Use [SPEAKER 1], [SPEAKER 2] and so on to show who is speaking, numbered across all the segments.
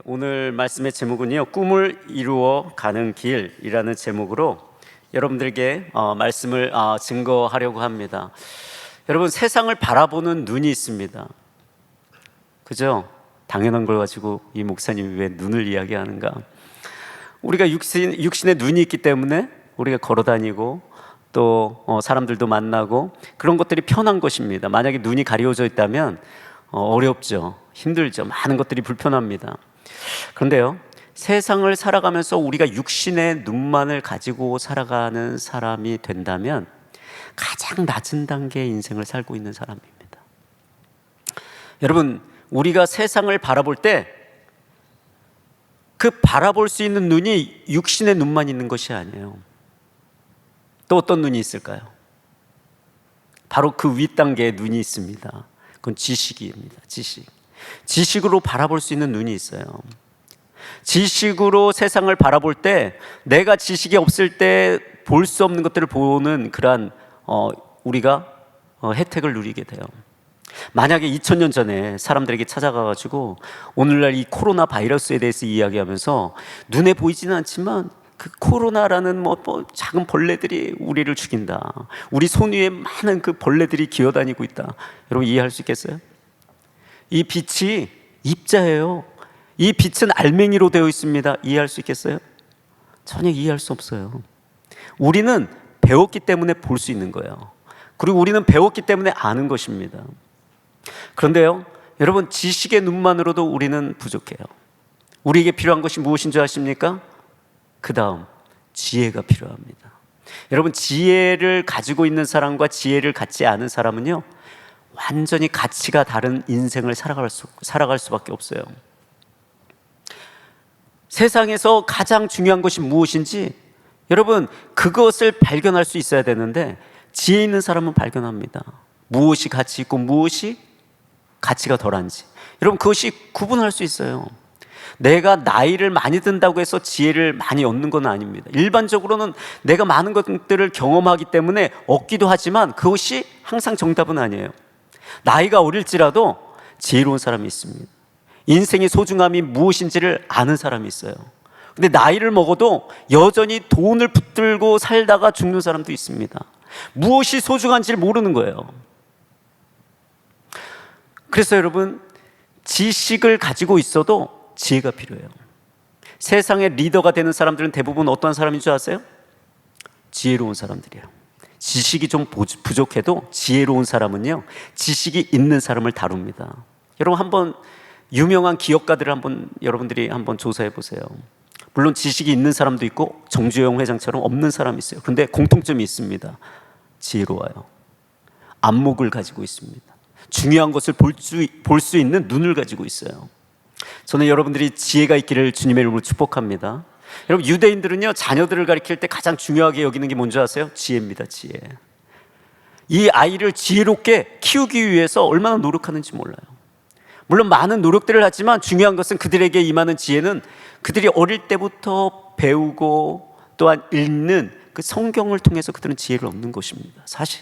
[SPEAKER 1] 오늘 말씀의 제목은요, 꿈을 이루어 가는 길이라는 제목으로 여러분들에게 말씀을 증거하려고 합니다. 여러분, 세상을 바라보는 눈이 있습니다. 그죠? 당연한 걸 가지고 이 목사님이 왜 눈을 이야기하는가? 우리가 육신에 눈이 있기 때문에 우리가 걸어다니고 또 사람들도 만나고 그런 것들이 편한 것입니다. 만약에 눈이 가려져 있다면 어렵죠. 힘들죠. 많은 것들이 불편합니다. 그런데요, 세상을 살아가면서 우리가 육신의 눈만을 가지고 살아가는 사람이 된다면 가장 낮은 단계의 인생을 살고 있는 사람입니다. 여러분, 우리가 세상을 바라볼 때 그 바라볼 수 있는 눈이 육신의 눈만 있는 것이 아니에요. 또 어떤 눈이 있을까요? 바로 그 윗단계의 눈이 있습니다. 그건 지식입니다. 지식으로 바라볼 수 있는 눈이 있어요. 지식으로 세상을 바라볼 때 내가 지식이 없을 때 볼 수 없는 것들을 보는 그러한 우리가 혜택을 누리게 돼요. 만약에 2000년 전에 사람들에게 찾아가가지고 오늘날 이 코로나 바이러스에 대해서 이야기하면서 눈에 보이지는 않지만 그 코로나라는 작은 벌레들이 우리를 죽인다, 우리 손 위에 많은 그 벌레들이 기어다니고 있다, 여러분 이해할 수 있겠어요? 이 빛이 입자예요. 이 빛은 알맹이로 되어 있습니다. 이해할 수 있겠어요? 전혀 이해할 수 없어요. 우리는 배웠기 때문에 볼 수 있는 거예요. 그리고 우리는 배웠기 때문에 아는 것입니다. 그런데요, 여러분, 지식의 눈만으로도 우리는 부족해요. 우리에게 필요한 것이 무엇인 줄 아십니까? 그 다음 지혜가 필요합니다. 여러분, 지혜를 가지고 있는 사람과 지혜를 갖지 않은 사람은요, 완전히 가치가 다른 인생을 살아갈 수밖에 없어요. 세상에서 가장 중요한 것이 무엇인지 여러분, 그것을 발견할 수 있어야 되는데 지혜 있는 사람은 발견합니다. 무엇이 가치 있고 무엇이 가치가 덜한지 여러분, 그것이 구분할 수 있어요. 내가 나이를 많이 든다고 해서 지혜를 많이 얻는 건 아닙니다. 일반적으로는 내가 많은 것들을 경험하기 때문에 얻기도 하지만 그것이 항상 정답은 아니에요. 나이가 어릴지라도 지혜로운 사람이 있습니다. 인생의 소중함이 무엇인지를 아는 사람이 있어요. 근데 나이를 먹어도 여전히 돈을 붙들고 살다가 죽는 사람도 있습니다. 무엇이 소중한지를 모르는 거예요. 그래서 여러분, 지식을 가지고 있어도 지혜가 필요해요. 세상의 리더가 되는 사람들은 대부분 어떤 사람인 줄 아세요? 지혜로운 사람들이에요. 지식이 좀 부족해도 지혜로운 사람은요, 지식이 있는 사람을 다룹니다. 여러분, 한번 유명한 기업가들을 여러분들이 한번 조사해 보세요. 물론 지식이 있는 사람도 있고 정주영 회장처럼 없는 사람이 있어요. 그런데 공통점이 있습니다. 지혜로워요. 안목을 가지고 있습니다. 중요한 것을 볼 수 있는 눈을 가지고 있어요. 저는 여러분들이 지혜가 있기를 주님의 이름으로 축복합니다. 여러분, 유대인들은요, 자녀들을 가리킬 때 가장 중요하게 여기는 게 뭔지 아세요? 지혜입니다. 지혜. 이 아이를 지혜롭게 키우기 위해서 얼마나 노력하는지 몰라요. 물론 많은 노력들을 하지만 중요한 것은 그들에게 임하는 지혜는 그들이 어릴 때부터 배우고 또한 읽는 그 성경을 통해서 그들은 지혜를 얻는 것입니다. 사실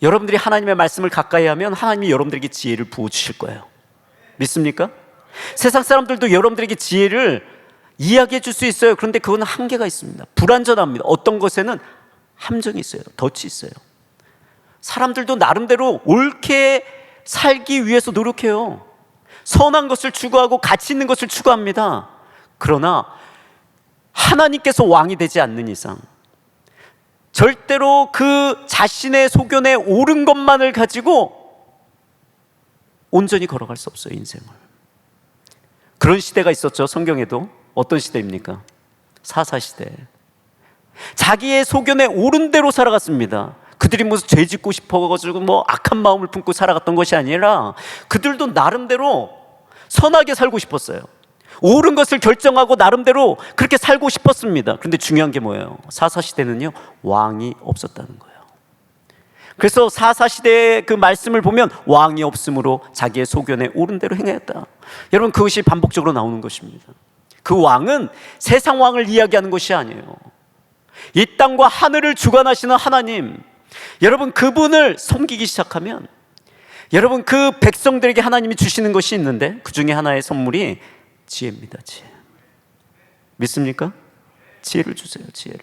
[SPEAKER 1] 여러분들이 하나님의 말씀을 가까이 하면 하나님이 여러분들에게 지혜를 부어주실 거예요. 믿습니까? 세상 사람들도 여러분들에게 지혜를 이야기해 줄 수 있어요. 그런데 그건 한계가 있습니다. 불완전합니다. 어떤 것에는 함정이 있어요. 덫이 있어요. 사람들도 나름대로 옳게 살기 위해서 노력해요. 선한 것을 추구하고 가치 있는 것을 추구합니다. 그러나 하나님께서 왕이 되지 않는 이상 절대로 그 자신의 소견에 옳은 것만을 가지고 온전히 걸어갈 수 없어요, 인생을. 그런 시대가 있었죠, 성경에도. 어떤 시대입니까? 사사시대. 자기의 소견에 옳은 대로 살아갔습니다. 그들이 무슨 죄 짓고 싶어가지고 악한 마음을 품고 살아갔던 것이 아니라 그들도 나름대로 선하게 살고 싶었어요. 옳은 것을 결정하고 나름대로 그렇게 살고 싶었습니다. 그런데 중요한 게 뭐예요? 사사시대는요, 왕이 없었다는 거예요. 그래서 사사시대의 그 말씀을 보면 왕이 없으므로 자기의 소견에 옳은 대로 행했다. 여러분, 그것이 반복적으로 나오는 것입니다. 그 왕은 세상 왕을 이야기하는 것이 아니에요. 이 땅과 하늘을 주관하시는 하나님, 여러분, 그분을 섬기기 시작하면 여러분, 그 백성들에게 하나님이 주시는 것이 있는데 그 중에 하나의 선물이 지혜입니다. 지혜. 믿습니까? 지혜를 주세요. 지혜를.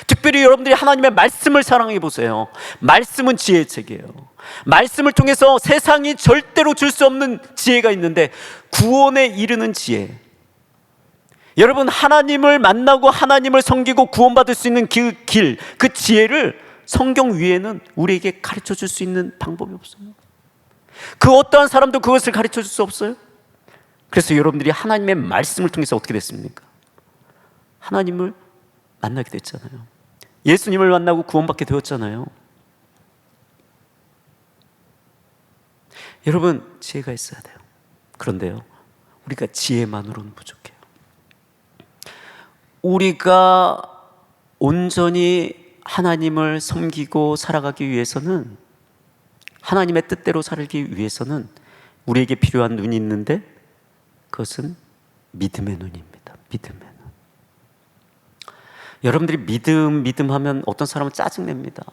[SPEAKER 1] 특별히 여러분들이 하나님의 말씀을 사랑해 보세요. 말씀은 지혜의 책이에요. 말씀을 통해서 세상이 절대로 줄 수 없는 지혜가 있는데, 구원에 이르는 지혜. 여러분, 하나님을 만나고 하나님을 섬기고 구원받을 수 있는 그 길, 그 지혜를 성경 위에는 우리에게 가르쳐 줄 수 있는 방법이 없어요. 그 어떠한 사람도 그것을 가르쳐 줄 수 없어요. 그래서 여러분들이 하나님의 말씀을 통해서 어떻게 됐습니까? 하나님을 만나게 됐잖아요. 예수님을 만나고 구원받게 되었잖아요. 여러분, 지혜가 있어야 돼요. 그런데요, 우리가 지혜만으로는 부족해요. 우리가 온전히 하나님을 섬기고 살아가기 위해서는, 하나님의 뜻대로 살기 위해서는 우리에게 필요한 눈이 있는데, 그것은 믿음의 눈입니다. 믿음의 눈. 여러분들이 믿음 하면 어떤 사람은 짜증냅니다.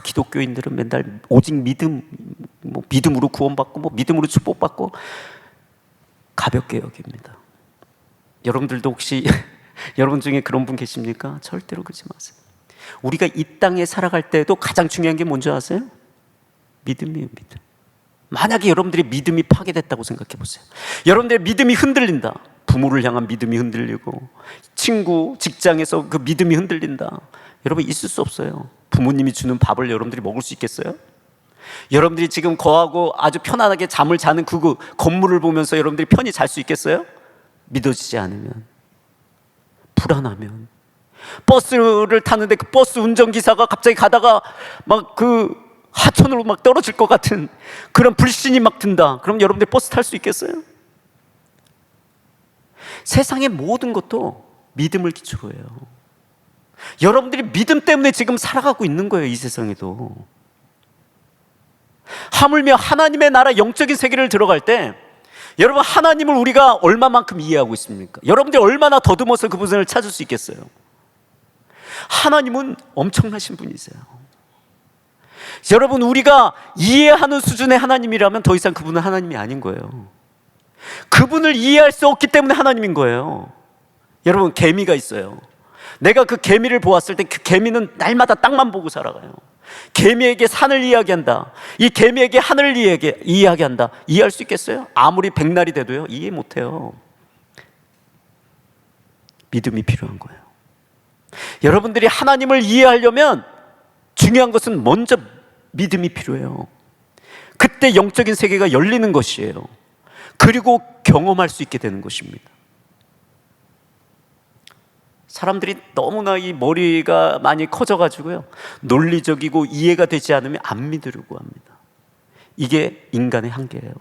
[SPEAKER 1] 기독교인들은 맨날 오직 믿음, 믿음으로 구원받고 믿음으로 축복받고 가볍게 여깁니다. 여러분들도 혹시 여러분 중에 그런 분 계십니까? 절대로 그러지 마세요. 우리가 이 땅에 살아갈 때도 가장 중요한 게 뭔지 아세요? 믿음이에요. 믿음. 만약에 여러분들의 믿음이 파괴됐다고 생각해 보세요. 여러분들의 믿음이 흔들린다. 부모를 향한 믿음이 흔들리고, 친구, 직장에서 그 믿음이 흔들린다. 여러분, 있을 수 없어요. 부모님이 주는 밥을 여러분들이 먹을 수 있겠어요? 여러분들이 지금 거하고 아주 편안하게 잠을 자는 그 건물을 보면서 여러분들이 편히 잘 수 있겠어요? 믿어지지 않으면, 불안하면. 버스를 타는데 그 버스 운전기사가 갑자기 가다가 막 그 하천으로 막 떨어질 것 같은 그런 불신이 막 든다. 그럼 여러분들 버스 탈 수 있겠어요? 세상의 모든 것도 믿음을 기초로 해요. 여러분들이 믿음 때문에 지금 살아가고 있는 거예요. 이 세상에도. 하물며 하나님의 나라 영적인 세계를 들어갈 때, 여러분, 하나님을 우리가 얼마만큼 이해하고 있습니까? 여러분들이 얼마나 더듬어서 그분을 찾을 수 있겠어요? 하나님은 엄청나신 분이세요. 여러분, 우리가 이해하는 수준의 하나님이라면 더 이상 그분은 하나님이 아닌 거예요. 그분을 이해할 수 없기 때문에 하나님인 거예요. 여러분, 개미가 있어요. 내가 그 개미를 보았을 때 그 개미는 날마다 땅만 보고 살아가요. 개미에게 산을 이야기한다, 이 개미에게 하늘을 이야기한다. 이해할 수 있겠어요? 아무리 백날이 돼도요, 이해 못해요. 믿음이 필요한 거예요. 여러분들이 하나님을 이해하려면 중요한 것은 먼저 믿음이 필요해요. 그때 영적인 세계가 열리는 것이에요. 그리고 경험할 수 있게 되는 것입니다. 사람들이 너무나 이 머리가 많이 커져가지고요, 논리적이고 이해가 되지 않으면 안 믿으려고 합니다. 이게 인간의 한계예요.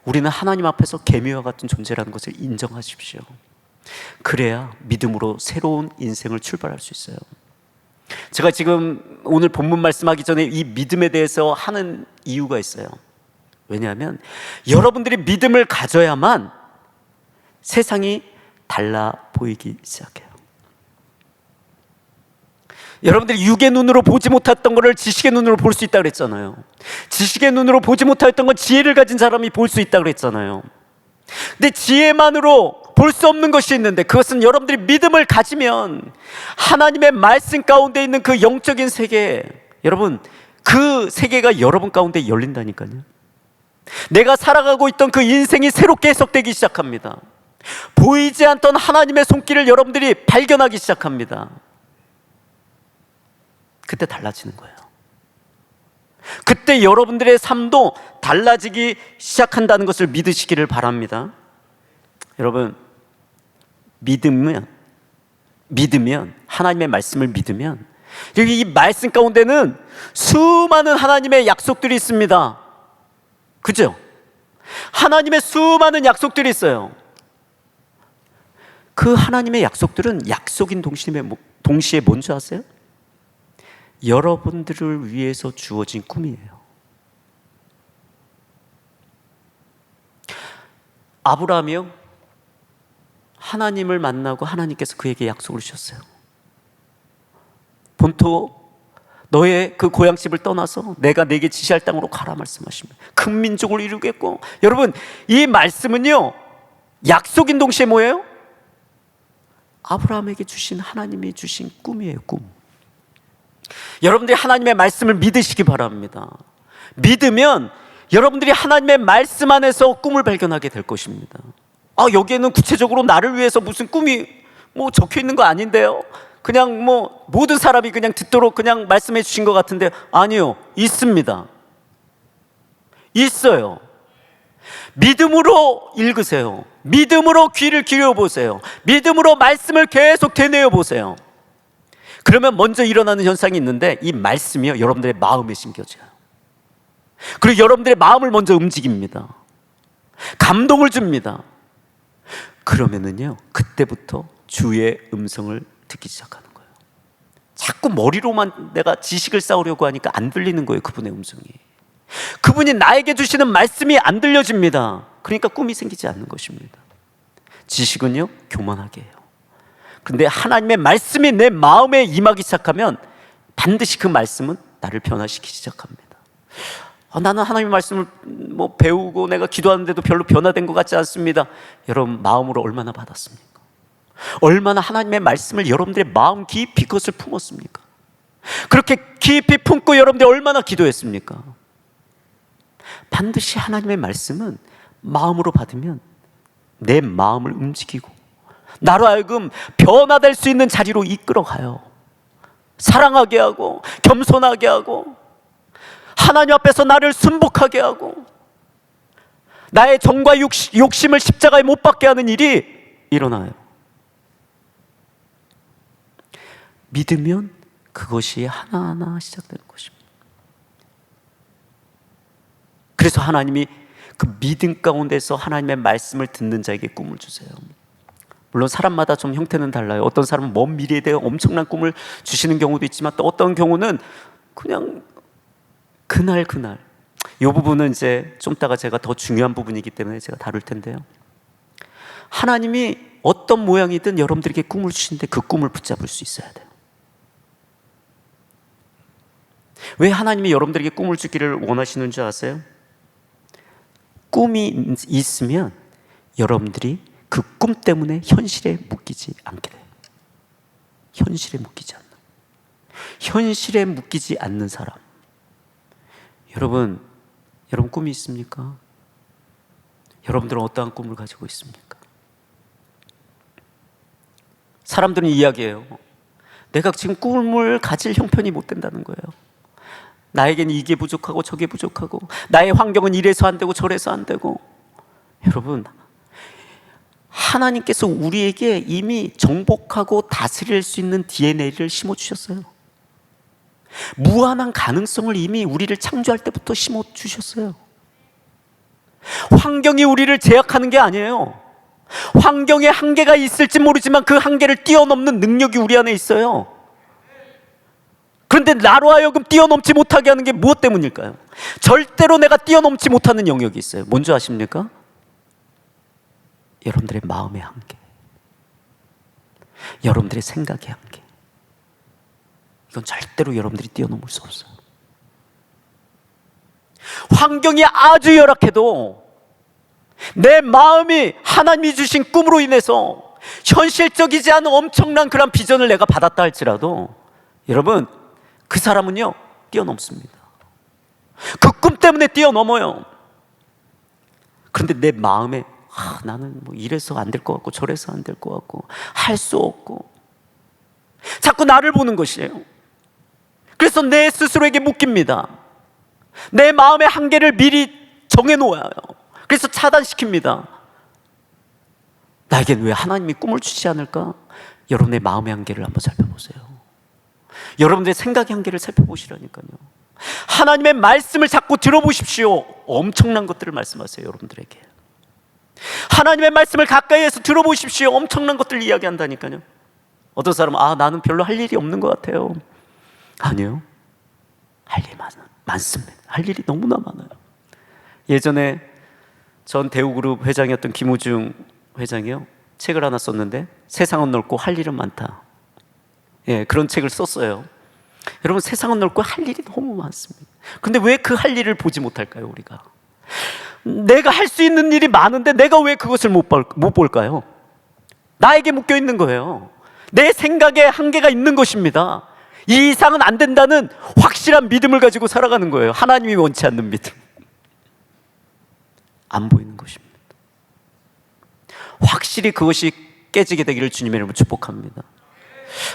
[SPEAKER 1] 우리는 하나님 앞에서 개미와 같은 존재라는 것을 인정하십시오. 그래야 믿음으로 새로운 인생을 출발할 수 있어요. 제가 지금 오늘 본문 말씀하기 전에 이 믿음에 대해서 하는 이유가 있어요. 왜냐하면 여러분들이 믿음을 가져야만 세상이 달라 보이기 시작해요. 여러분들이 육의 눈으로 보지 못했던 것을 지식의 눈으로 볼 수 있다고 그랬잖아요. 지식의 눈으로 보지 못했던 건 지혜를 가진 사람이 볼 수 있다고 그랬잖아요. 근데 지혜만으로 볼 수 없는 것이 있는데, 그것은 여러분들이 믿음을 가지면 하나님의 말씀 가운데 있는 그 영적인 세계, 여러분, 그 세계가 여러분 가운데 열린다니까요. 내가 살아가고 있던 그 인생이 새롭게 해석되기 시작합니다. 보이지 않던 하나님의 손길을 여러분들이 발견하기 시작합니다. 그때 달라지는 거예요. 그때 여러분들의 삶도 달라지기 시작한다는 것을 믿으시기를 바랍니다. 여러분, 믿으면, 하나님의 말씀을 믿으면, 여기 이 말씀 가운데는 수많은 하나님의 약속들이 있습니다. 그죠? 하나님의 수많은 약속들이 있어요. 그 하나님의 약속들은 약속인 동시에 뭔지 아세요? 여러분들을 위해서 주어진 꿈이에요. 아브라함이요, 하나님을 만나고 하나님께서 그에게 약속을 주셨어요. 본토 너의 그 고향집을 떠나서 내가 네게 지시할 땅으로 가라 말씀하십니다. 큰 민족을 이루겠고. 여러분, 이 말씀은요, 약속인 동시에 뭐예요? 아브라함에게 주신, 하나님이 주신 꿈이에요. 꿈. 여러분들이 하나님의 말씀을 믿으시기 바랍니다. 믿으면 여러분들이 하나님의 말씀 안에서 꿈을 발견하게 될 것입니다. 여기에는 구체적으로 나를 위해서 무슨 꿈이 적혀 있는 거 아닌데요? 그냥 모든 사람이 그냥 듣도록 그냥 말씀해 주신 것 같은데, 아니요, 있습니다. 있어요. 믿음으로 읽으세요. 믿음으로 귀를 기울여 보세요. 믿음으로 말씀을 계속 되뇌어 보세요. 그러면 먼저 일어나는 현상이 있는데, 이 말씀이요, 여러분들의 마음에 심겨져요. 그리고 여러분들의 마음을 먼저 움직입니다. 감동을 줍니다. 그러면은요, 그때부터 주의 음성을 듣기 시작하는 거예요. 자꾸 머리로만 내가 지식을 쌓으려고 하니까 안 들리는 거예요. 그분의 음성이. 그분이 나에게 주시는 말씀이 안 들려집니다. 그러니까 꿈이 생기지 않는 것입니다. 지식은요, 교만하게 해요. 그런데 하나님의 말씀이 내 마음에 임하기 시작하면 반드시 그 말씀은 나를 변화시키기 시작합니다. 나는 하나님의 말씀을 배우고 내가 기도하는데도 별로 변화된 것 같지 않습니다. 여러분, 마음으로 얼마나 받았습니까? 얼마나 하나님의 말씀을 여러분들의 마음 깊이 그것을 품었습니까? 그렇게 깊이 품고 여러분들이 얼마나 기도했습니까? 반드시 하나님의 말씀은 마음으로 받으면 내 마음을 움직이고 나로 하여금 변화될 수 있는 자리로 이끌어가요. 사랑하게 하고 겸손하게 하고 하나님 앞에서 나를 순복하게 하고 나의 정과 욕심을 십자가에 못 박게 하는 일이 일어나요. 믿으면 그것이 하나하나 시작되는 것입니다. 그래서 하나님이 그 믿음 가운데서 하나님의 말씀을 듣는 자에게 꿈을 주세요. 물론 사람마다 좀 형태는 달라요. 어떤 사람은 먼 미래에 대해 엄청난 꿈을 주시는 경우도 있지만, 또 어떤 경우는 그냥 그날 이 부분은 이제 좀 이따가 제가 더 중요한 부분이기 때문에 제가 다룰 텐데요, 하나님이 어떤 모양이든 여러분들에게 꿈을 주시는데 그 꿈을 붙잡을 수 있어야 돼요. 왜 하나님이 여러분들에게 꿈을 주기를 원하시는 줄 아세요? 꿈이 있으면 여러분들이 그 꿈 때문에 현실에 묶이지 않게 돼요. 현실에 묶이지 않는 사람. 여러분 꿈이 있습니까? 여러분들은 어떠한 꿈을 가지고 있습니까? 사람들은 이야기해요. 내가 지금 꿈을 가질 형편이 못 된다는 거예요. 나에게는 이게 부족하고 저게 부족하고 나의 환경은 이래서 안 되고 저래서 안 되고. 여러분, 하나님께서 우리에게 이미 정복하고 다스릴 수 있는 DNA를 심어주셨어요. 무한한 가능성을 이미 우리를 창조할 때부터 심어주셨어요. 환경이 우리를 제약하는 게 아니에요. 환경에 한계가 있을지 모르지만 그 한계를 뛰어넘는 능력이 우리 안에 있어요. 그런데 나로 하여금 뛰어넘지 못하게 하는 게 무엇 때문일까요? 절대로 내가 뛰어넘지 못하는 영역이 있어요. 뭔지 아십니까? 여러분들의 마음의 한계, 여러분들의 생각의 한계. 이건 절대로 여러분들이 뛰어넘을 수 없어요. 환경이 아주 열악해도 내 마음이 하나님이 주신 꿈으로 인해서 현실적이지 않은 엄청난 그런 비전을 내가 받았다 할지라도, 여러분, 그 사람은요 뛰어넘습니다. 그 꿈 때문에 뛰어넘어요. 그런데 내 마음에 나는 이래서 안 될 것 같고 저래서 안 될 것 같고 할 수 없고 자꾸 나를 보는 것이에요. 그래서 내 스스로에게 묶입니다. 내 마음의 한계를 미리 정해놓아요. 그래서 차단시킵니다. 나에겐 왜 하나님이 꿈을 주지 않을까? 여러분의 마음의 한계를 한번 살펴보세요. 여러분들의 생각의 한계를 살펴보시라니까요. 하나님의 말씀을 자꾸 들어보십시오. 엄청난 것들을 말씀하세요. 여러분들에게 하나님의 말씀을 가까이에서 들어보십시오. 엄청난 것들을 이야기한다니까요. 어떤 사람은 나는 별로 할 일이 없는 것 같아요. 아니요, 할 일이 많습니다. 할 일이 너무나 많아요. 예전에 전 대우그룹 회장이었던 김우중 회장이요, 책을 하나 썼는데 세상은 넓고 할 일은 많다. 그런 책을 썼어요. 여러분, 세상은 넓고 할 일이 너무 많습니다. 그런데 왜 그 할 일을 보지 못할까요? 우리가 내가 할 수 있는 일이 많은데 내가 왜 그것을 못 볼까요? 나에게 묶여 있는 거예요. 내 생각에 한계가 있는 것입니다. 이 이상은 안 된다는 확실한 믿음을 가지고 살아가는 거예요. 하나님이 원치 않는 믿음. 안 보이는 것입니다. 확실히 그것이 깨지게 되기를 주님의 이름으로 축복합니다.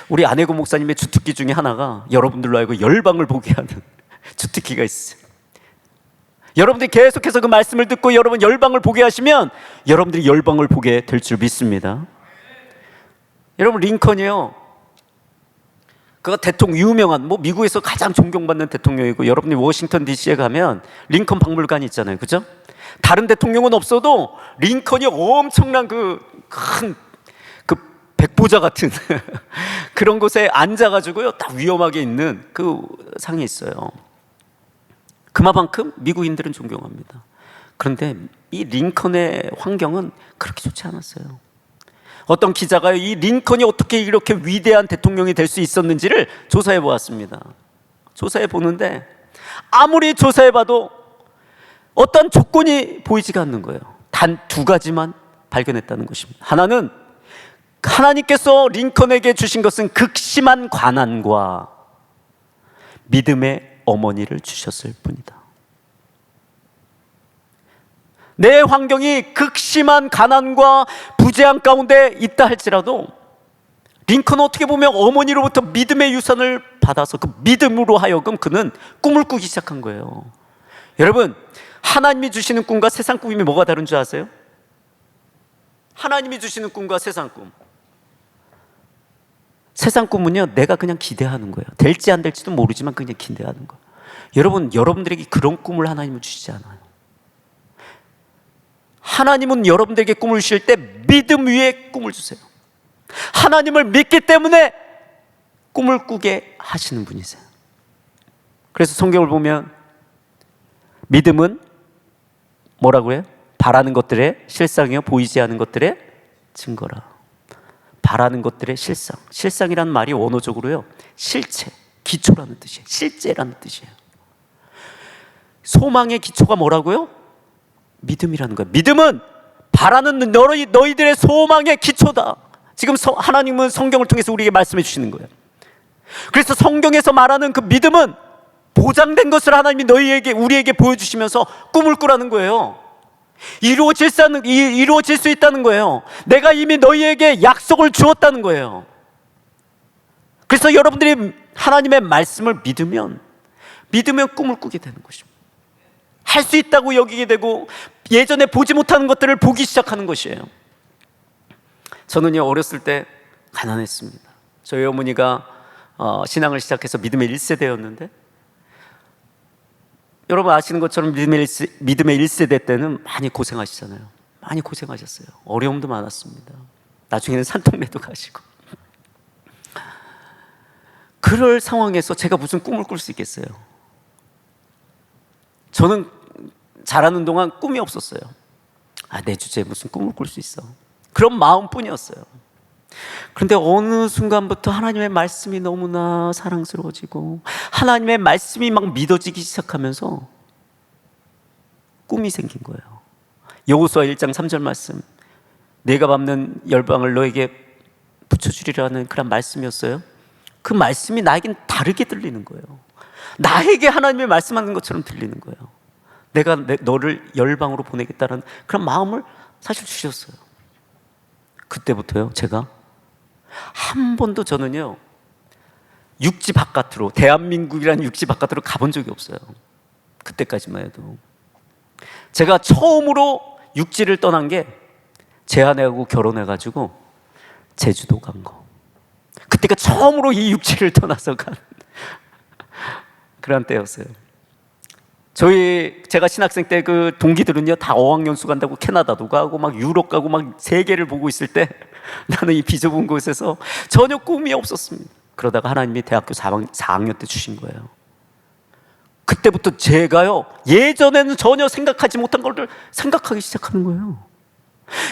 [SPEAKER 1] 우리 안혜고 목사님의 주특기 중에 하나가 여러분들로 알고 열방을 보게 하는 주특기가 있어요. 여러분들이 계속해서 그 말씀을 듣고 여러분 열방을 보게 하시면 여러분들이 열방을 보게 될 줄 믿습니다. 여러분, 링컨이요, 그가 대통령, 유명한 미국에서 가장 존경받는 대통령이고, 여러분이 워싱턴 DC에 가면 링컨 박물관이 있잖아요, 그죠? 다른 대통령은 없어도 링컨이 엄청난 그 백보자 같은 그런 곳에 앉아가지고요, 딱 위험하게 있는 그 상이 있어요. 그만큼 미국인들은 존경합니다. 그런데 이 링컨의 환경은 그렇게 좋지 않았어요. 어떤 기자가 이 링컨이 어떻게 이렇게 위대한 대통령이 될 수 있었는지를 조사해 보았습니다. 조사해 보는데 아무리 조사해 봐도 어떤 조건이 보이지가 않는 거예요. 단 두 가지만 발견했다는 것입니다. 하나는 하나님께서 링컨에게 주신 것은 극심한 가난과 믿음의 어머니를 주셨을 뿐이다. 내 환경이 극심한 가난과 부재한 가운데 있다 할지라도 링컨은 어떻게 보면 어머니로부터 믿음의 유산을 받아서 그 믿음으로 하여금 그는 꿈을 꾸기 시작한 거예요. 여러분, 하나님이 주시는 꿈과 세상 꿈이 뭐가 다른 줄 아세요? 하나님이 주시는 꿈과 세상 꿈, 세상 꿈은요, 내가 그냥 기대하는 거예요. 될지 안 될지도 모르지만 그냥 기대하는 거예요. 여러분, 여러분들에게 그런 꿈을 하나님은 주시지 않아요. 하나님은 여러분들에게 꿈을 주실 때 믿음 위에 꿈을 주세요. 하나님을 믿기 때문에 꿈을 꾸게 하시는 분이세요. 그래서 성경을 보면 믿음은 뭐라고 해요? 바라는 것들의 실상이요, 보이지 않는 것들의 증거라. 바라는 것들의 실상. 실상이라는 말이 원어적으로요, 실체, 기초라는 뜻이에요. 실제라는 뜻이에요. 소망의 기초가 뭐라고요? 믿음이라는 거예요. 믿음은 바라는 너희들의 소망의 기초다. 지금 하나님은 성경을 통해서 우리에게 말씀해 주시는 거예요. 그래서 성경에서 말하는 그 믿음은 보장된 것을 하나님이 우리에게 보여주시면서 꿈을 꾸라는 거예요. 이루어질 수 있다는 거예요. 내가 이미 너희에게 약속을 주었다는 거예요. 그래서 여러분들이 하나님의 말씀을 믿으면 꿈을 꾸게 되는 것입니다. 할 수 있다고 여기게 되고 예전에 보지 못하는 것들을 보기 시작하는 것이에요. 저는요, 어렸을 때 가난했습니다. 저희 어머니가 신앙을 시작해서 믿음의 1세대였는데 여러분 아시는 것처럼 믿음의 1세대 때는 많이 고생하시잖아요. 많이 고생하셨어요. 어려움도 많았습니다. 나중에는 산통내도 가시고. 그럴 상황에서 제가 무슨 꿈을 꿀 수 있겠어요? 저는 자라는 동안 꿈이 없었어요. 내 주제에 무슨 꿈을 꿀 수 있어, 그런 마음뿐이었어요. 그런데 어느 순간부터 하나님의 말씀이 너무나 사랑스러워지고 하나님의 말씀이 막 믿어지기 시작하면서 꿈이 생긴 거예요. 여호수아 1장 3절 말씀, 내가 밟는 열방을 너에게 붙여주리라는 그런 말씀이었어요. 그 말씀이 나에겐 다르게 들리는 거예요. 나에게 하나님의 말씀하는 것처럼 들리는 거예요. 내가 너를 열방으로 보내겠다는 그런 마음을 사실 주셨어요. 그때부터요, 제가 한 번도 저는요, 육지 바깥으로, 대한민국이라는 육지 바깥으로 가본 적이 없어요. 그때까지만 해도. 제가 처음으로 육지를 떠난 게 제 아내하고 결혼해가지고 제주도 간 거. 그때가 처음으로 이 육지를 떠나서 간 그런 때였어요. 제가 신학생 때 그 동기들은요, 다 어학연수 간다고 캐나다도 가고 막 유럽 가고 막 세계를 보고 있을 때 나는 이 비좁은 곳에서 전혀 꿈이 없었습니다. 그러다가 하나님이 대학교 4학년 때 주신 거예요. 그때부터 제가요, 예전에는 전혀 생각하지 못한 것을 생각하기 시작하는 거예요.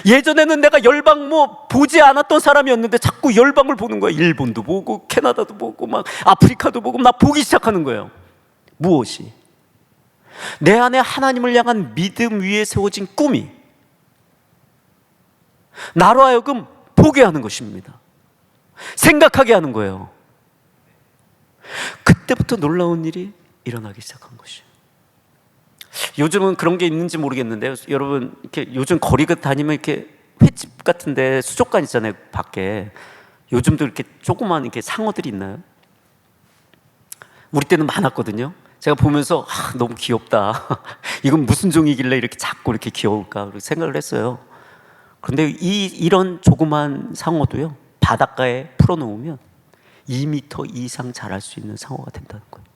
[SPEAKER 1] 예전에는 내가 열방 보지 않았던 사람이었는데 자꾸 열방을 보는 거야. 일본도 보고 캐나다도 보고 막 아프리카도 보고 막 보기 시작하는 거예요. 무엇이? 내 안에 하나님을 향한 믿음 위에 세워진 꿈이 나로 하여금 보게 하는 것입니다. 생각하게 하는 거예요. 그때부터 놀라운 일이 일어나기 시작한 것이에요. 요즘은 그런 게 있는지 모르겠는데요. 여러분, 이렇게 요즘 거리 다니면 이렇게 횟집 같은데 수족관 있잖아요, 밖에. 요즘도 이렇게 조그만 이렇게 상어들이 있나요? 우리 때는 많았거든요. 제가 보면서 너무 귀엽다. 이건 무슨 종이길래 이렇게 작고 이렇게 귀여울까? 그렇게 생각을 했어요. 그런데 이런 조그만 상어도요, 바닷가에 풀어놓으면 2m 이상 자랄 수 있는 상어가 된다는 거예요.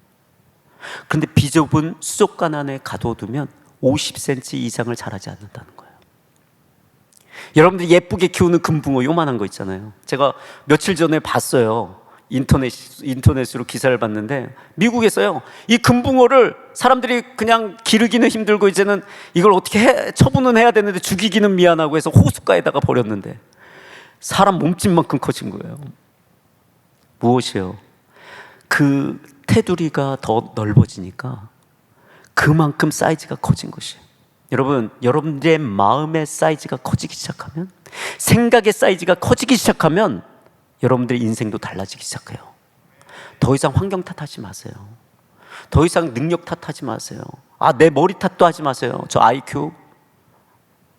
[SPEAKER 1] 그런데 비좁은 수족관 안에 가둬두면 50cm 이상을 자라지 않는다는 거예요. 여러분들이 예쁘게 키우는 금붕어 요만한 거 있잖아요. 제가 며칠 전에 봤어요. 인터넷으로 기사를 봤는데 미국에서요, 이 금붕어를 사람들이 그냥 기르기는 힘들고 이제는 이걸 어떻게 처분은 해야 되는데 죽이기는 미안하고 해서 호숫가에다가 버렸는데 사람 몸집만큼 커진 거예요. 무엇이요? 그 테두리가 더 넓어지니까 그만큼 사이즈가 커진 것이에요. 여러분, 여러분들의 마음의 사이즈가 커지기 시작하면, 생각의 사이즈가 커지기 시작하면 여러분들의 인생도 달라지기 시작해요. 더 이상 환경 탓하지 마세요. 더 이상 능력 탓하지 마세요. 내 머리 탓도 하지 마세요. 저 IQ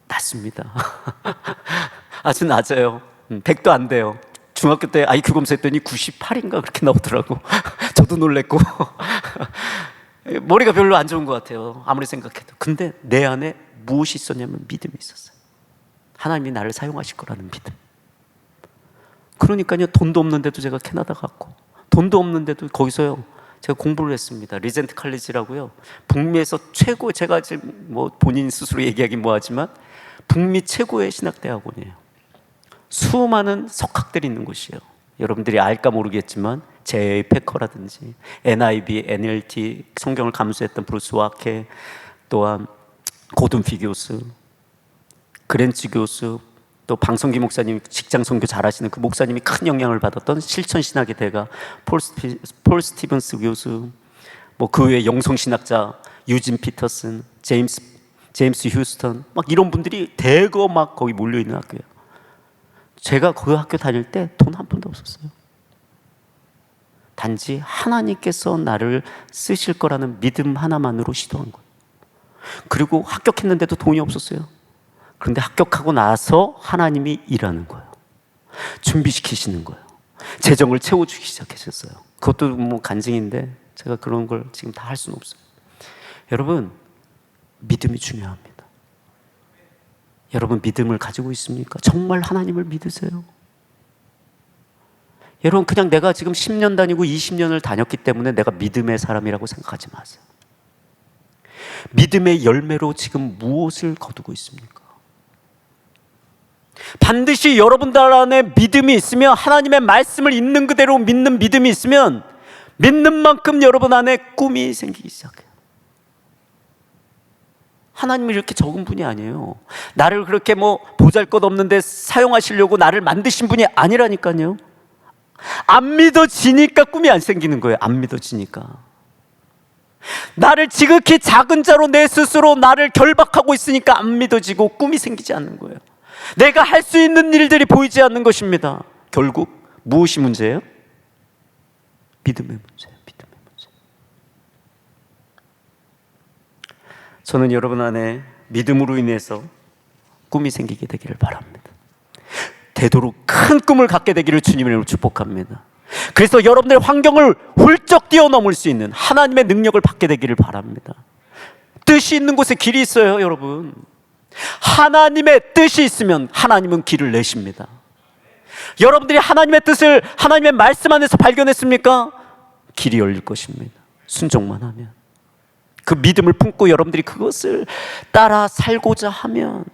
[SPEAKER 1] 낮습니다. 아주 낮아요. 100도 안 돼요. 중학교 때 IQ 검사했더니 98인가 그렇게 나오더라고. 저도 놀랬고. 머리가 별로 안 좋은 것 같아요, 아무리 생각해도. 근데 내 안에 무엇이 있었냐면 믿음이 있었어요. 하나님이 나를 사용하실 거라는 믿음. 그러니까요, 돈도 없는데도 제가 캐나다 갔고, 돈도 없는데도 거기서요 제가 공부를 했습니다. 리젠트 칼리지라고요, 북미에서 최고, 제가 지금 본인 스스로 얘기하긴 뭐하지만 북미 최고의 신학대학원이에요. 수많은 석학들이 있는 곳이에요. 여러분들이 알까 모르겠지만 J.A. 패커라든지 NIV, NLT 성경을 감수했던 브루스 와케, 또한 고든 피교스, 그랜츠 교수, 또 방성기 목사님, 직장 선교 잘하시는 그 목사님이 큰 영향을 받았던 실천신학의 대가 폴 스티븐스 교수, 그 외에 영성신학자 유진 피터슨, 제임스 휴스턴, 막 이런 분들이 대거 막 거기 몰려있는 학교예요. 제가 그 학교 다닐 때 돈 한 푼도 없었어요. 단지 하나님께서 나를 쓰실 거라는 믿음 하나만으로 시도한 거예요. 그리고 합격했는데도 돈이 없었어요. 그런데 합격하고 나서 하나님이 일하는 거예요. 준비시키시는 거예요. 재정을 채워주기 시작하셨어요. 그것도 간증인데 제가 그런 걸 지금 다 할 수는 없어요. 여러분, 믿음이 중요합니다. 여러분, 믿음을 가지고 있습니까? 정말 하나님을 믿으세요? 여러분, 그냥 내가 지금 10년 다니고 20년을 다녔기 때문에 내가 믿음의 사람이라고 생각하지 마세요. 믿음의 열매로 지금 무엇을 거두고 있습니까? 반드시 여러분들 안에 믿음이 있으면, 하나님의 말씀을 있는 그대로 믿는 믿음이 있으면, 믿는 만큼 여러분 안에 꿈이 생기기 시작해요. 하나님이 이렇게 적은 분이 아니에요. 나를 그렇게 보잘것없는데 사용하시려고 나를 만드신 분이 아니라니까요. 안 믿어지니까 꿈이 안 생기는 거예요. 안 믿어지니까. 나를 지극히 작은 자로 내 스스로 나를 결박하고 있으니까 안 믿어지고 꿈이 생기지 않는 거예요. 내가 할 수 있는 일들이 보이지 않는 것입니다. 결국 무엇이 문제예요? 믿음의 문제예요. 믿음의 문제. 저는 여러분 안에 믿음으로 인해서 꿈이 생기게 되기를 바랍니다. 되도록 큰 꿈을 갖게 되기를 주님으로 축복합니다. 그래서 여러분들의 환경을 훌쩍 뛰어넘을 수 있는 하나님의 능력을 받게 되기를 바랍니다. 뜻이 있는 곳에 길이 있어요, 여러분. 하나님의 뜻이 있으면 하나님은 길을 내십니다. 여러분들이 하나님의 뜻을 하나님의 말씀 안에서 발견했습니까? 길이 열릴 것입니다. 순종만 하면. 그 믿음을 품고 여러분들이 그것을 따라 살고자 하면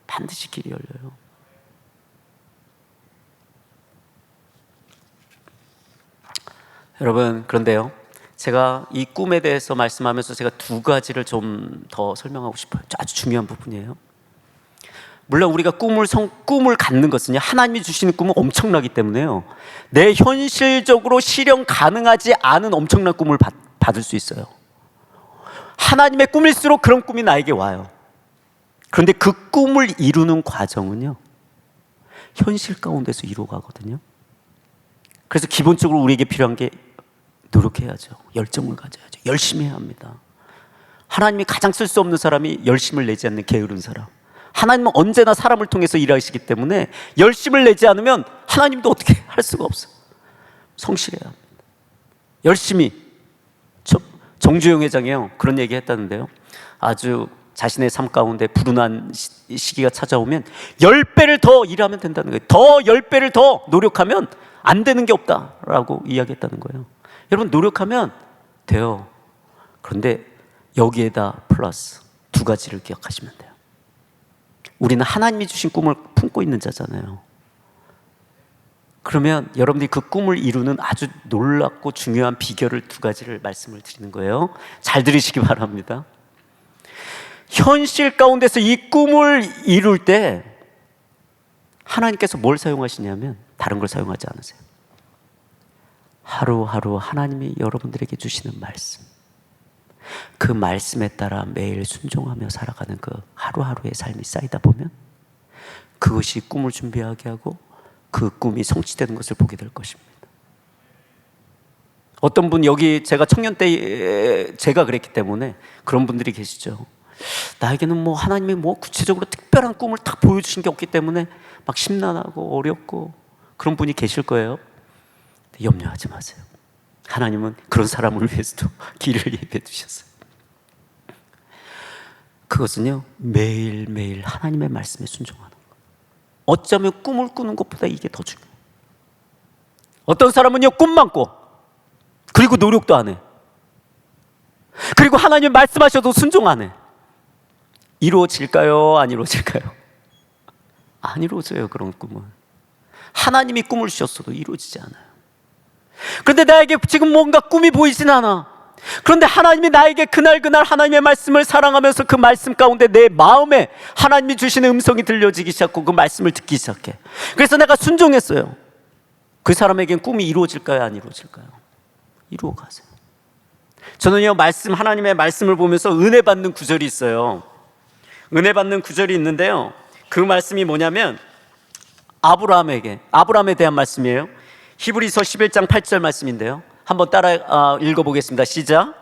[SPEAKER 1] 반드시 길이 열려요. 여러분, 그런데요, 제가 이 꿈에 대해서 말씀하면서 제가 두 가지를 좀 더 설명하고 싶어요. 아주 중요한 부분이에요. 물론 우리가 꿈을 갖는 것은요, 하나님이 주시는 꿈은 엄청나기 때문에요, 내 현실적으로 실현 가능하지 않은 엄청난 꿈을 받을 수 있어요. 하나님의 꿈일수록 그런 꿈이 나에게 와요. 그런데 그 꿈을 이루는 과정은요, 현실 가운데서 이루어가거든요. 그래서 기본적으로 우리에게 필요한 게 노력해야죠. 열정을 가져야죠. 열심히 해야 합니다. 하나님이 가장 쓸 수 없는 사람이 열심을 내지 않는 게으른 사람. 하나님은 언제나 사람을 통해서 일하시기 때문에 열심을 내지 않으면 하나님도 어떻게 할 수가 없어요. 성실해야 합니다. 열심히. 정주영 회장이요, 그런 얘기 했다는데요, 아주 자신의 삶 가운데 불운한 시기가 찾아오면 10배를 더 일하면 된다는 거예요. 더 10배를 더 노력하면 안 되는 게 없다라고 이야기했다는 거예요. 여러분, 노력하면 돼요. 그런데 여기에다 플러스 2가지를 기억하시면 돼요. 우리는 하나님이 주신 꿈을 품고 있는 자잖아요. 그러면 여러분들이 그 꿈을 이루는 아주 놀랍고 중요한 비결을 2가지를 말씀을 드리는 거예요. 잘 들으시기 바랍니다. 현실 가운데서 이 꿈을 이룰 때 하나님께서 뭘 사용하시냐면 다른 걸 사용하지 않으세요. 하루하루 하나님이 여러분들에게 주시는 말씀, 그 말씀에 따라 매일 순종하며 살아가는 그 하루하루의 삶이 쌓이다 보면 그것이 꿈을 준비하게 하고 그 꿈이 성취되는 것을 보게 될 것입니다. 어떤 분, 여기 제가 청년 때 제가 그랬기 때문에 그런 분들이 계시죠. 나에게는 뭐 하나님이 뭐 구체적으로 특별한 꿈을 딱 보여주신 게 없기 때문에 막 심란하고 어렵고 그런 분이 계실 거예요. 염려하지 마세요. 하나님은 그런 사람을 위해서도 길을 예비해 두셨어요. 그것은요, 매일매일 하나님의 말씀에 순종하는 거예요. 어쩌면 꿈을 꾸는 것보다 이게 더 중요해요. 어떤 사람은요, 꿈만 꿔. 그리고 노력도 안 해. 그리고 하나님이 말씀하셔도 순종 안 해. 이루어질까요? 안 이루어질까요? 안 이루어져요. 그런 꿈은 하나님이 꿈을 주셨어도 이루어지지 않아요. 그런데 나에게 지금 뭔가 꿈이 보이진 않아. 그런데 하나님이 나에게 그날 하나님의 말씀을 사랑하면서 그 말씀 가운데 내 마음에 하나님이 주시는 음성이 들려지기 시작하고 그 말씀을 듣기 시작해. 그래서 내가 순종했어요. 그 사람에겐 꿈이 이루어질까요? 안 이루어질까요? 이루어가세요. 저는요, 하나님의 말씀을 보면서 은혜 받는 구절이 있어요. 은혜 받는 구절이 있는데요, 그 말씀이 뭐냐면 아브라함에 대한 말씀이에요. 히브리서 11장 8절 말씀인데요, 한번 따라 읽어보겠습니다. 시작.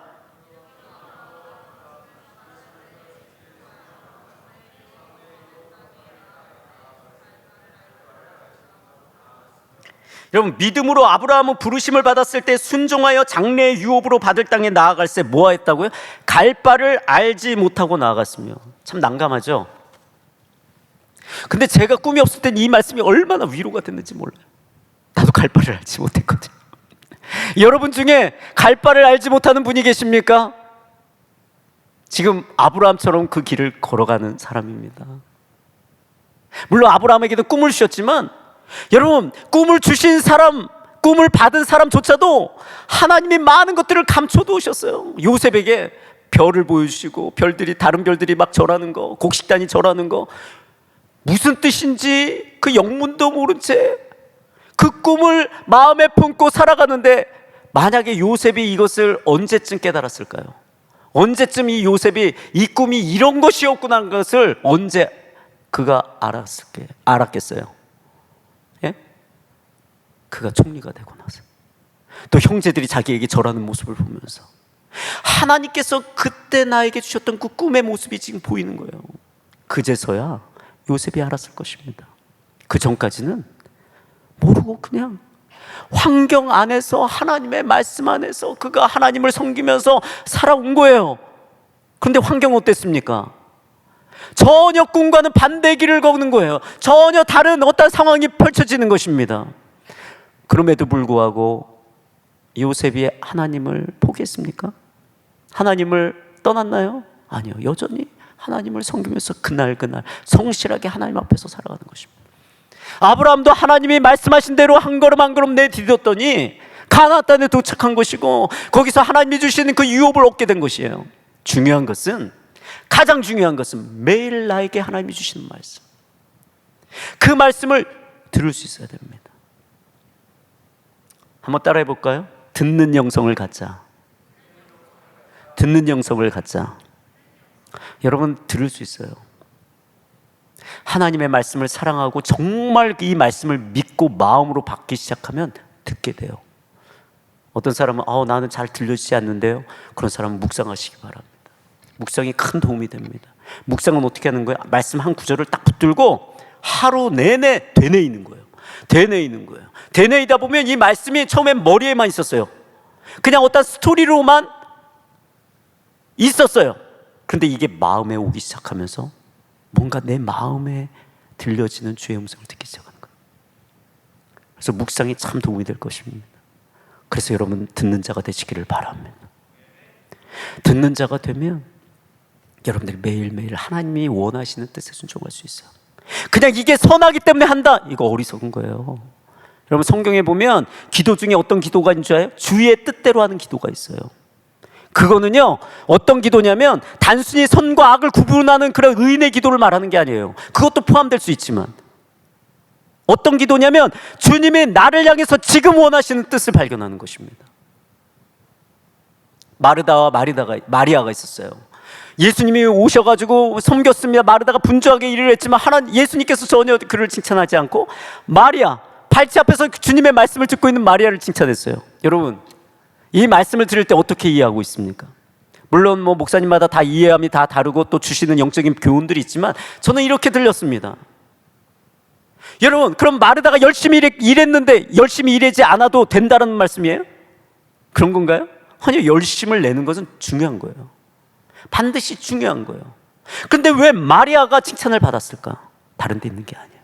[SPEAKER 1] 여러분, 믿음으로 아브라함은 부르심을 받았을 때 순종하여 장래의 유업으로 받을 땅에 나아갈새 뭐 했다고요? 갈 바를 알지 못하고 나아갔으며. 참 난감하죠? 근데 제가 꿈이 없을 땐 이 말씀이 얼마나 위로가 됐는지 몰라요. 나도 갈 바를 알지 못했거든요. 여러분 중에 갈 바를 알지 못하는 분이 계십니까? 지금 아브라함처럼 그 길을 걸어가는 사람입니다. 물론 아브라함에게도 꿈을 주셨지만, 여러분, 꿈을 주신 사람, 꿈을 받은 사람조차도 하나님이 많은 것들을 감춰두셨어요. 요셉에게 별을 보여주시고 다른 별들이 막 절하는 거, 곡식단이 절하는 거, 무슨 뜻인지 그 영문도 모른 채 그 꿈을 마음에 품고 살아가는데, 만약에 요셉이 이것을 언제쯤 깨달았을까요? 언제쯤 이 요셉이 이 꿈이 이런 것이었구나 하는 것을 언제 그가 알았겠어요? 예? 그가 총리가 되고 나서, 또 형제들이 자기에게 절하는 모습을 보면서 하나님께서 그때 나에게 주셨던 그 꿈의 모습이 지금 보이는 거예요. 그제서야 요셉이 알았을 것입니다. 그 전까지는 모르고 그냥 환경 안에서, 하나님의 말씀 안에서 그가 하나님을 섬기면서 살아온 거예요. 그런데 환경은 어땠습니까? 전혀 꿈과는 반대의 길을 걷는 거예요. 전혀 다른 어떤 상황이 펼쳐지는 것입니다. 그럼에도 불구하고 요셉이 하나님을 포기했습니까? 하나님을 떠났나요? 아니요. 여전히 하나님을 섬기면서 그날 성실하게 하나님 앞에서 살아가는 것입니다. 아브라함도 하나님이 말씀하신 대로 한 걸음 한 걸음 내디뎠더니 가나안 땅에 도착한 것이고, 거기서 하나님이 주시는 그 유업을 얻게 된 것이에요. 가장 중요한 것은 매일 나에게 하나님이 주시는 말씀, 그 말씀을 들을 수 있어야 됩니다. 한번 따라해 볼까요? 듣는 영성을 갖자. 듣는 영성을 갖자. 여러분, 들을 수 있어요. 하나님의 말씀을 사랑하고 정말 이 말씀을 믿고 마음으로 받기 시작하면 듣게 돼요. 어떤 사람은 나는 잘 들려지지 않는데요. 그런 사람은 묵상하시기 바랍니다. 묵상이 큰 도움이 됩니다. 묵상은 어떻게 하는 거예요? 말씀 한 구절을 딱 붙들고 하루 내내 되뇌이는 거예요. 되뇌이는 거예요. 되뇌이다 보면 이 말씀이 처음엔 머리에만 있었어요. 그냥 어떤 스토리로만 있었어요. 그런데 이게 마음에 오기 시작하면서 뭔가 내 마음에 들려지는 주의 음성을 듣기 시작하는 거예요. 그래서 묵상이 참 도움이 될 것입니다. 그래서 여러분, 듣는 자가 되시기를 바랍니다. 듣는 자가 되면 여러분들이 매일매일 하나님이 원하시는 뜻에 순종할 수 있어요. 그냥 이게 선하기 때문에 한다, 이거 어리석은 거예요. 여러분, 성경에 보면 기도 중에 어떤 기도가 있는 줄 알아요? 주의 뜻대로 하는 기도가 있어요. 그거는요, 어떤 기도냐면 단순히 선과 악을 구분하는 그런 의인의 기도를 말하는 게 아니에요. 그것도 포함될 수 있지만 어떤 기도냐면 주님이 나를 향해서 지금 원하시는 뜻을 발견하는 것입니다. 마르다와 마리아가 있었어요. 예수님이 오셔가지고 섬겼습니다. 마르다가 분주하게 일을 했지만 예수님께서 전혀 그를 칭찬하지 않고 마리아, 발치 앞에서 주님의 말씀을 듣고 있는 마리아를 칭찬했어요. 여러분, 이 말씀을 들을 때 어떻게 이해하고 있습니까? 물론 목사님마다 다 이해함이 다 다르고 또 주시는 영적인 교훈들이 있지만 저는 이렇게 들렸습니다. 여러분, 그럼 마르다가 열심히 일했는데 열심히 일하지 않아도 된다는 말씀이에요? 그런 건가요? 아니요, 열심을 내는 것은 중요한 거예요. 반드시 중요한 거예요. 그런데 왜 마리아가 칭찬을 받았을까? 다른 데 있는 게 아니에요.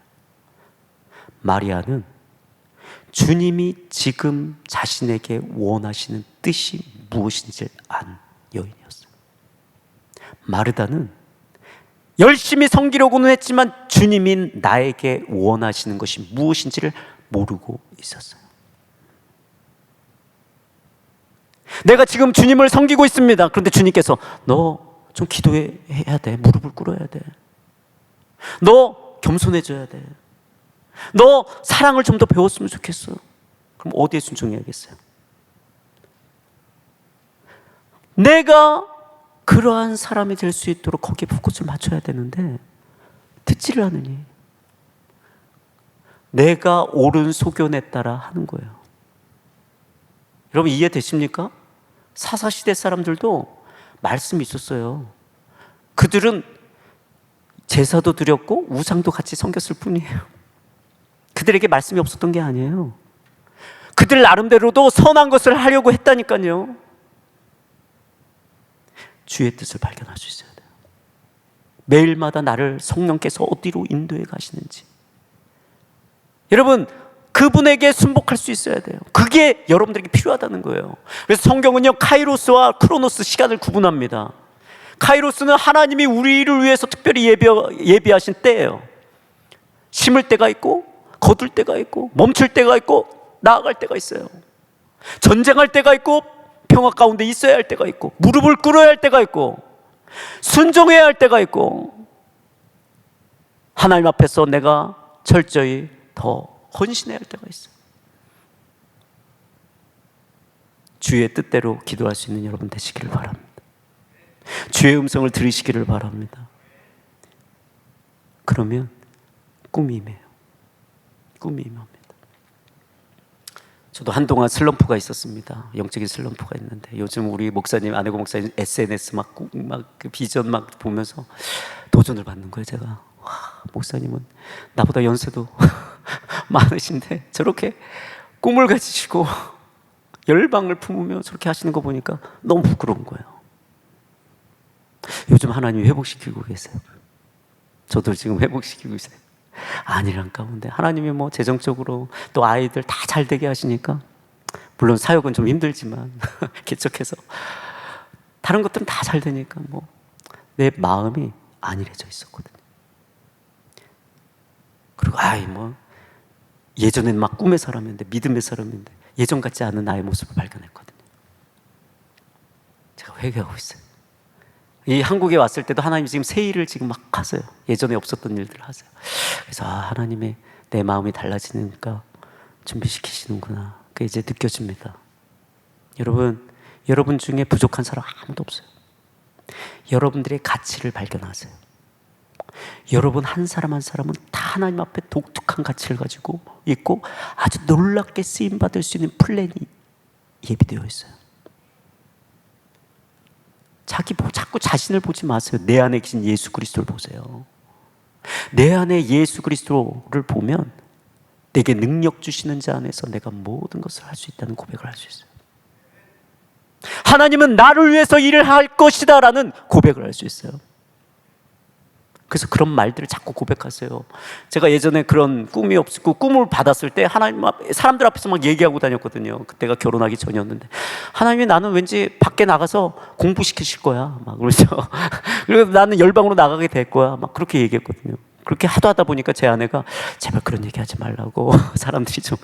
[SPEAKER 1] 마리아는 주님이 지금 자신에게 원하시는 뜻이 무엇인지를 안 여인이었어요. 마르다는 열심히 섬기려고는 했지만 주님이 나에게 원하시는 것이 무엇인지를 모르고 있었어요. 내가 지금 주님을 섬기고 있습니다. 그런데 주님께서 너 좀 기도해야 돼. 무릎을 꿇어야 돼. 너 겸손해져야 돼. 너 사랑을 좀 더 배웠으면 좋겠어. 그럼 어디에 순종해야겠어요? 내가 그러한 사람이 될 수 있도록 거기에 포커스를 맞춰야 되는데 듣지를 않으니 내가 옳은 소견에 따라 하는 거예요. 여러분, 이해되십니까? 사사시대 사람들도 말씀이 있었어요. 그들은 제사도 드렸고 우상도 같이 섬겼을 뿐이에요. 그들에게 말씀이 없었던 게 아니에요. 그들 나름대로도 선한 것을 하려고 했다니까요. 주의 뜻을 발견할 수 있어야 돼요. 매일마다 나를 성령께서 어디로 인도해 가시는지, 여러분, 그분에게 순복할 수 있어야 돼요. 그게 여러분들에게 필요하다는 거예요. 그래서 성경은요, 카이로스와 크로노스 시간을 구분합니다. 카이로스는 하나님이 우리를 위해서 특별히 예비하신 때예요. 심을 때가 있고 거둘 때가 있고 멈출 때가 있고 나아갈 때가 있어요. 전쟁할 때가 있고 평화 가운데 있어야 할 때가 있고 무릎을 꿇어야 할 때가 있고 순종해야 할 때가 있고 하나님 앞에서 내가 철저히 더 헌신해야 할 때가 있어요. 주의 뜻대로 기도할 수 있는 여러분 되시기를 바랍니다. 주의 음성을 들으시기를 바랍니다. 그러면 꿈이 임해요. 꿈이 임합니다. 저도 한동안 슬럼프가 있었습니다. 영적인 슬럼프가 있는데 요즘 우리 목사님, 안혜고 목사님 SNS 그 비전 막 보면서 도전을 받는 거예요. 제가 와, 목사님은 나보다 연세도 많으신데 저렇게 꿈을 가지시고 열방을 품으며 저렇게 하시는 거 보니까 너무 부끄러운 거예요. 요즘 하나님이 회복시키고 계세요. 저도 지금 회복시키고 있어요. 아니란 가운데 하나님이 뭐 재정적으로 또 아이들 다 잘 되게 하시니까, 물론 사역은 좀 힘들지만 개척해서 다른 것들은 다 잘 되니까 뭐 내 마음이 안일해져 있었거든요. 그리고 뭐 예전엔 막 꿈의 사람인데, 믿음의 사람인데 예전 같지 않은 나의 모습을 발견했거든요. 제가 회개하고 있어요. 이 한국에 왔을 때도 하나님 지금 새 일을 지금 막 하세요. 예전에 없었던 일들을 하세요. 그래서 하나님의 내 마음이 달라지니까 준비시키시는구나. 그게 이제 느껴집니다. 여러분 중에 부족한 사람 아무도 없어요. 여러분들의 가치를 발견하세요. 여러분 한 사람 한 사람은 다 하나님 앞에 독특한 가치를 가지고 있고 아주 놀랍게 쓰임받을 수 있는 플랜이 예비되어 있어요. 자꾸 자신을 보지 마세요. 내 안에 계신 예수 그리스도를 보세요. 내 안에 예수 그리스도를 보면 내게 능력 주시는 자 안에서 내가 모든 것을 할 수 있다는 고백을 할 수 있어요. 하나님은 나를 위해서 일을 할 것이다 라는 고백을 할 수 있어요. 그래서 그런 말들을 자꾸 고백하세요. 제가 예전에 그런 꿈이 없고 꿈을 받았을 때 하나님 사람들 앞에서 막 얘기하고 다녔거든요. 그때가 결혼하기 전이었는데 하나님이 나는 왠지 밖에 나가서 공부시키실 거야 막 그러죠. 그리고 나는 열방으로 나가게 될 거야 막 그렇게 얘기했거든요. 그렇게 하다 보니까 제 아내가 제발 그런 얘기 하지 말라고 사람들이 좀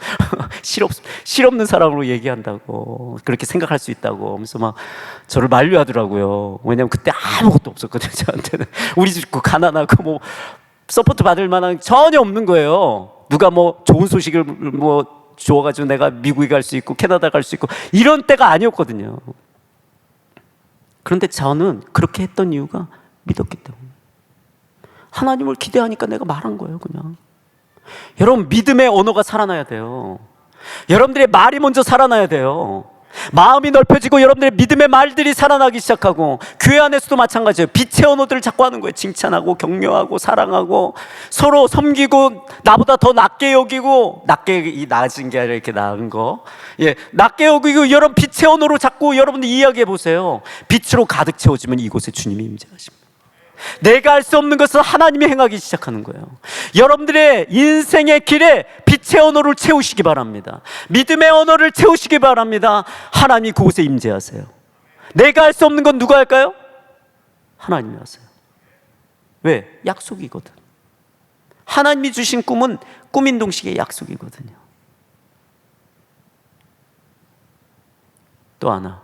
[SPEAKER 1] 실없는 사람으로 얘기한다고 그렇게 생각할 수 있다고 하면서 막 저를 만류하더라고요. 왜냐면 그때 아무것도 없었거든요. 저한테는 우리 집 가난하고 뭐 서포트 받을 만한 전혀 없는 거예요. 누가 뭐 좋은 소식을 뭐 주어가지고 내가 미국에 갈 수 있고 캐나다 갈 수 있고 이런 때가 아니었거든요. 그런데 저는 그렇게 했던 이유가 믿었기 때문에 하나님을 기대하니까 내가 말한 거예요. 그냥 여러분 믿음의 언어가 살아나야 돼요. 여러분들의 말이 먼저 살아나야 돼요. 마음이 넓혀지고 여러분들의 믿음의 말들이 살아나기 시작하고 교회 안에서도 마찬가지예요. 빛의 언어들을 자꾸 하는 거예요. 칭찬하고 격려하고 사랑하고 서로 섬기고 나보다 더 낮게 여기고 낮게 낮은 게 아니라 이렇게 나은 거 낮게 여기고 여러분 빛의 언어로 자꾸 여러분들 이야기해 보세요. 빛으로 가득 채워지면 이곳에 주님이 임재하십니다. 내가 할 수 없는 것을 하나님이 행하기 시작하는 거예요. 여러분들의 인생의 길에 빛의 언어를 채우시기 바랍니다. 믿음의 언어를 채우시기 바랍니다. 하나님이 그곳에 임재하세요. 내가 할 수 없는 건 누가 할까요? 하나님이 하세요. 왜? 약속이거든. 하나님이 주신 꿈은 꿈인 동식의 약속이거든요. 또 하나,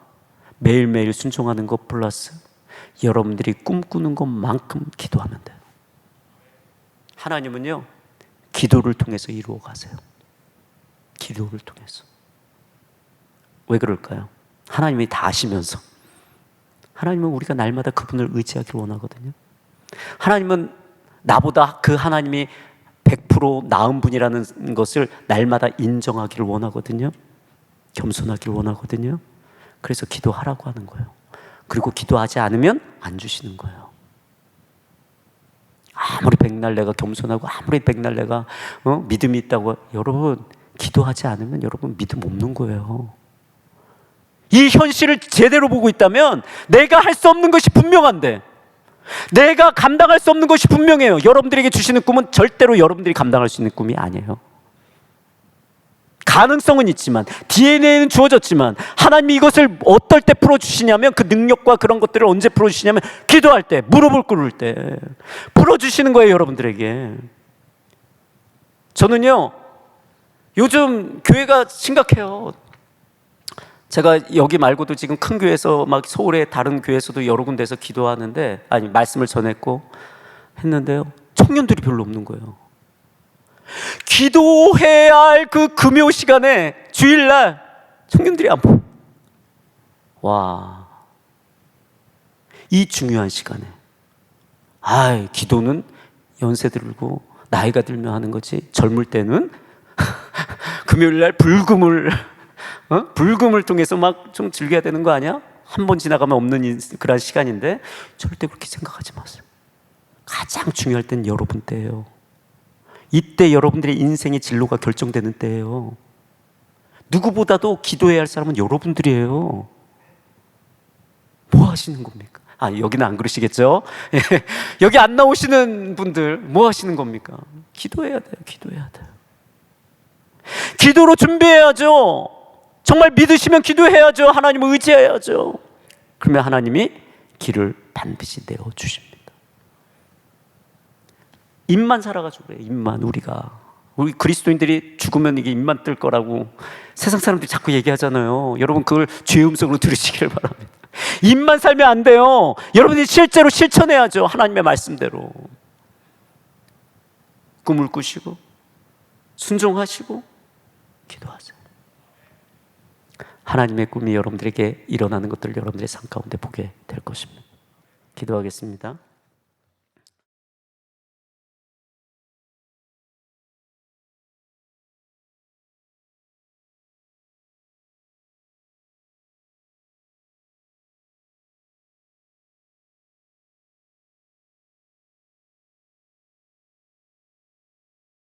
[SPEAKER 1] 매일매일 순종하는 것 플러스 여러분들이 꿈꾸는 것만큼 기도하면 돼요. 하나님은요 기도를 통해서 이루어 가세요. 기도를 통해서. 왜 그럴까요? 하나님이 다 아시면서. 하나님은 우리가 날마다 그분을 의지하기를 원하거든요. 하나님은 나보다 그 하나님이 100% 나은 분이라는 것을 날마다 인정하기를 원하거든요. 겸손하기를 원하거든요. 그래서 기도하라고 하는 거예요. 그리고 기도하지 않으면 안 주시는 거예요. 아무리 백날 내가 겸손하고 아무리 백날 내가 믿음이 있다고 여러분 기도하지 않으면 여러분 믿음 없는 거예요. 이 현실을 제대로 보고 있다면 내가 할 수 없는 것이 분명한데 내가 감당할 수 없는 것이 분명해요. 여러분들에게 주시는 꿈은 절대로 여러분들이 감당할 수 있는 꿈이 아니에요. 가능성은 있지만 DNA는 주어졌지만 하나님이 이것을 어떨 때 풀어주시냐면 그 능력과 그런 것들을 언제 풀어주시냐면 기도할 때 무릎을 꿇을 때 풀어주시는 거예요. 여러분들에게. 저는요 요즘 교회가 심각해요. 제가 여기 말고도 지금 큰 교회에서 막 서울의 다른 교회에서도 여러 군데에서 기도하는데 말씀을 전했고 했는데요 청년들이 별로 없는 거예요. 기도해야 할 그 금요 시간에 주일날 청년들이 안 보여. 와, 이 중요한 시간에 기도는 연세 들고 나이가 들면 하는 거지 젊을 때는 금요일날 불금을 통해서 막 좀 즐겨야 되는 거 아니야? 한 번 지나가면 없는 그런 시간인데 절대 그렇게 생각하지 마세요. 가장 중요할 땐 여러분 때예요. 이때 여러분들의 인생의 진로가 결정되는 때예요. 누구보다도 기도해야 할 사람은 여러분들이에요. 뭐 하시는 겁니까? 여기는 안 그러시겠죠? 여기 안 나오시는 분들 뭐 하시는 겁니까? 기도해야 돼요. 기도해야 돼요. 기도로 준비해야죠. 정말 믿으시면 기도해야죠. 하나님을 의지해야죠. 그러면 하나님이 길을 반드시 내어주십니다. 입만 살아가지고 그래요. 입만. 우리 그리스도인들이 죽으면 이게 입만 뜰 거라고 세상 사람들이 자꾸 얘기하잖아요. 여러분 그걸 죄의 음성으로 들으시길 바랍니다. 입만 살면 안 돼요. 여러분이 실제로 실천해야죠. 하나님의 말씀대로. 꿈을 꾸시고 순종하시고 기도하세요. 하나님의 꿈이 여러분들에게 일어나는 것들을 여러분들의 삶 가운데 보게 될 것입니다. 기도하겠습니다.